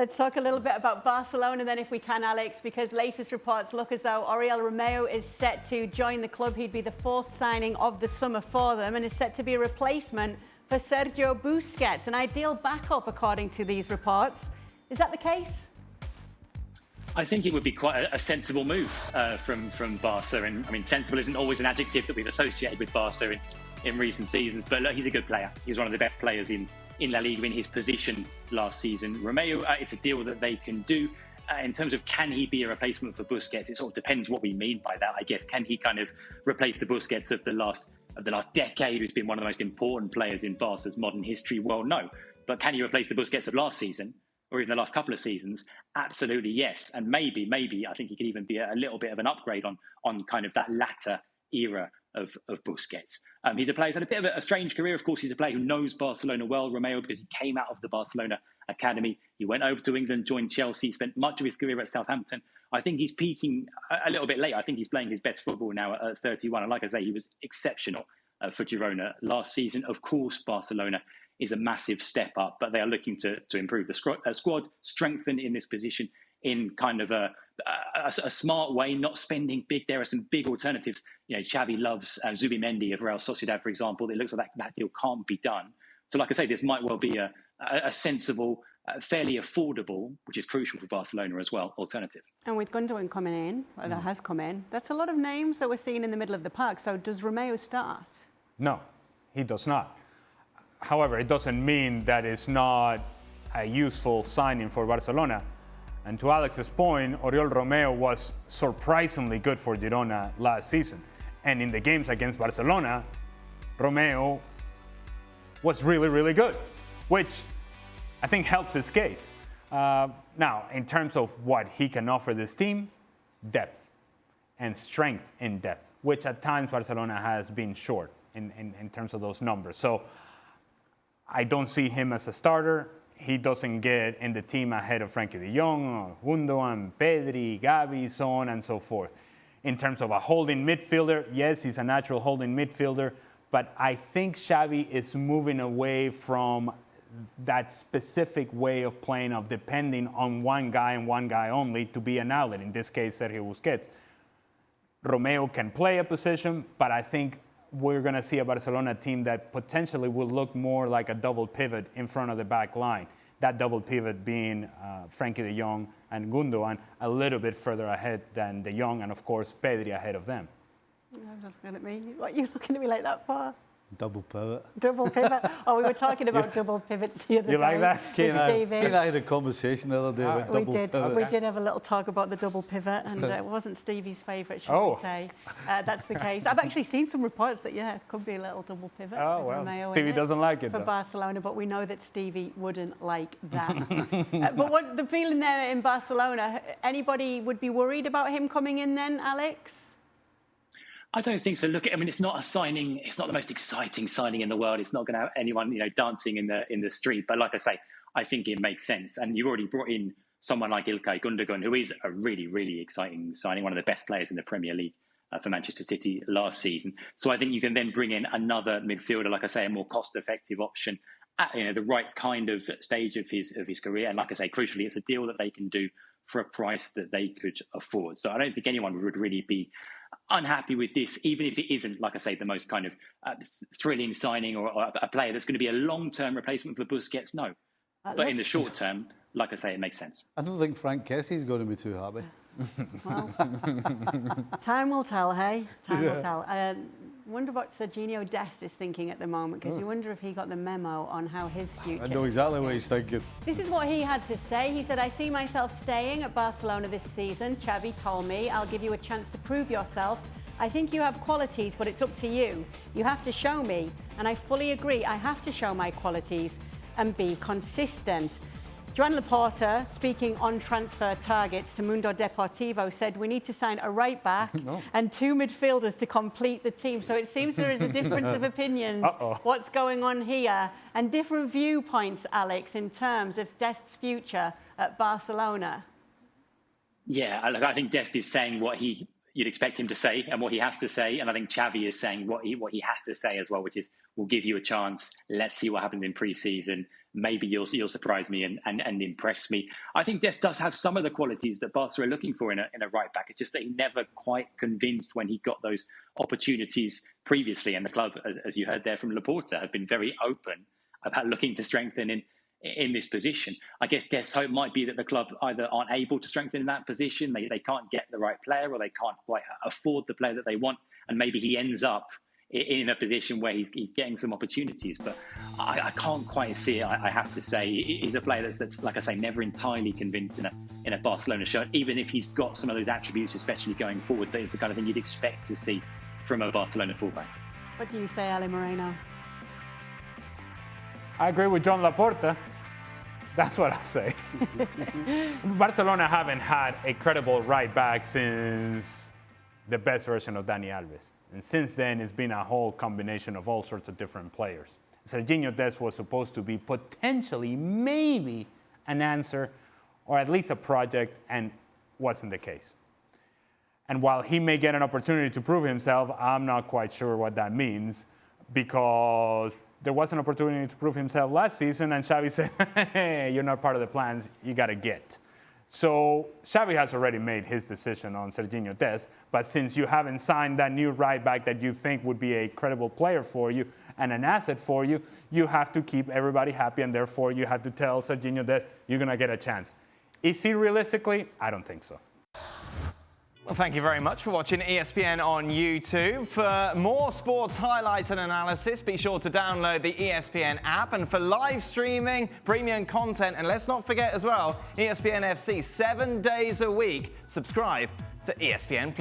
Let's talk a little bit about Barcelona then, if we can, Alex, because latest reports look as though Oriol Romeu is set to join the club. He'd be the fourth signing of the summer for them and is set to be a replacement for Sergio Busquets, an ideal backup, according to these reports. Is that the case? I think it would be quite a sensible move from Barca. And I mean, sensible isn't always an adjective that we've associated with Barca in recent seasons, but look, he's a good player. He was one of the best players in La Liga in his position last season. Romeu, it's a deal that they can do. In terms of can he be a replacement for Busquets, it sort of depends what we mean by that. I guess, can he kind of replace the Busquets of the last decade, who's been one of the most important players in Barca's modern history? Well, no. But can he replace the Busquets of last season, or even the last couple of seasons? Absolutely, yes. And maybe, I think he could even be a little bit of an upgrade on kind of that latter era of Busquets. He's a player who's had a bit of a strange career. Of course, he's a player who knows Barcelona well, Romeu, because he came out of the Barcelona academy. He went over to England, joined Chelsea, spent much of his career at Southampton. I think he's peaking a little bit late. I think he's playing his best football now at 31. And like I say, he was exceptional for Girona last season. Of course, Barcelona is a massive step up, but they are looking to improve the squad, strengthen in this position in kind of a smart way, not spending big. There are some big alternatives. You know, Xavi loves Zubimendi of Real Sociedad, for example. It looks like that deal can't be done. So like I say, this might well be a sensible, fairly affordable, which is crucial for Barcelona as well, alternative. And with Gundogan coming in, that has come in, that's a lot of names that we're seeing in the middle of the park. So does Romeu start? No, he does not. However, it doesn't mean that it's not a useful signing for Barcelona. And to Alex's point, Oriol Romeu was surprisingly good for Girona last season. And in the games against Barcelona, Romeu was really, really good, which I think helps his case. Now, in terms of what he can offer this team, depth and strength in depth, which at times Barcelona has been short in terms of those numbers. So I don't see him as a starter. He doesn't get in the team ahead of Frankie de Jong, Gundogan, Pedri, Gavi, so on and so forth. In terms of a holding midfielder, yes, he's a natural holding midfielder, but I think Xavi is moving away from that specific way of playing, of depending on one guy and one guy only to be an outlet, in this case, Sergio Busquets. Romeu can play a position, but I think we're going to see a Barcelona team that potentially will look more like a double pivot in front of the back line. That double pivot being Frankie de Jong and Gundogan a little bit further ahead than de Jong, and of course Pedri ahead of them. You're looking at me. What are you looking at me like that for? Double pivot. Double pivot. Oh, we were talking about double pivots the other day. You like that? Kate and I had a conversation the other day about double pivot. We did have a little talk about the double pivot, and it wasn't Stevie's favourite, should we say. That's the case. I've actually seen some reports that, it could be a little double pivot. Oh, well, Stevie doesn't like it, for Barcelona, but we know that Stevie wouldn't like that. But what the feeling there in Barcelona, anybody would be worried about him coming in then, Alex? I don't think so. Look, I mean, it's not a signing. It's not the most exciting signing in the world. It's not going to have anyone, dancing in the street. But like I say, I think it makes sense. And you've already brought in someone like Ilkay Gundogan, who is a really, really exciting signing, one of the best players in the Premier League for Manchester City last season. So I think you can then bring in another midfielder, like I say, a more cost-effective option at the right kind of stage of his career. And like I say, crucially, it's a deal that they can do for a price that they could afford. So I don't think anyone would really be unhappy with this, even if it isn't, like I say, the most kind of thrilling signing or a player that's going to be a long-term replacement for Busquets. No, but in the short term, like I say, it makes sense. I don't think Frank Kessie's going to be too happy. Well, time will tell, hey? Time will tell. Wonder what Sergino Dest is thinking at the moment, because you wonder if he got the memo on how his future... I know exactly what he's thinking. This is what he had to say. He said, I see myself staying at Barcelona this season. Xavi told me, I'll give you a chance to prove yourself. I think you have qualities, but it's up to you. You have to show me. And I fully agree, I have to show my qualities and be consistent. Joan Laporta, speaking on transfer targets to Mundo Deportivo, said we need to sign a right back and two midfielders to complete the team. So it seems there is a difference of opinions. What's going on here? And different viewpoints, Alex, in terms of Dest's future at Barcelona. Yeah, I think Dest is saying what he you'd expect him to say and what he has to say. And I think Xavi is saying what he has to say as well, which is, we'll give you a chance. Let's see what happens in pre-season. Maybe you'll surprise me and impress me. I think Dest does have some of the qualities that Barca are looking for in a right back. It's just that he never quite convinced when he got those opportunities previously. And the club, as you heard there from Laporta, have been very open about looking to strengthen in this position. I guess Dest's hope might be that the club either aren't able to strengthen in that position, they can't get the right player, or they can't quite afford the player that they want, and maybe he ends up in a position where he's getting some opportunities. But I can't quite see it. I have to say, he's a player that's like I say, never entirely convinced in a Barcelona shirt, even if he's got some of those attributes, especially going forward. That is the kind of thing you'd expect to see from a Barcelona fullback. What do you say, Ali Moreno? I agree with John Laporta. That's what I say. Barcelona haven't had a credible right back since the best version of Dani Alves. And since then, it's been a whole combination of all sorts of different players. Sergino Dest was supposed to be potentially, maybe, an answer, or at least a project, and wasn't the case. And while he may get an opportunity to prove himself, I'm not quite sure what that means, because there was an opportunity to prove himself last season, and Xavi said, hey, you're not part of the plans, you got to get. So Xavi has already made his decision on Sergino Dest, but since you haven't signed that new right back that you think would be a credible player for you and an asset for you, you have to keep everybody happy, and therefore you have to tell Sergino Dest, you're going to get a chance. Is he realistically? I don't think so. Well, thank you very much for watching ESPN on YouTube. For more sports highlights and analysis, be sure to download the ESPN app. And for live streaming, premium content, and let's not forget as well, ESPN FC 7 days a week. Subscribe to ESPN+.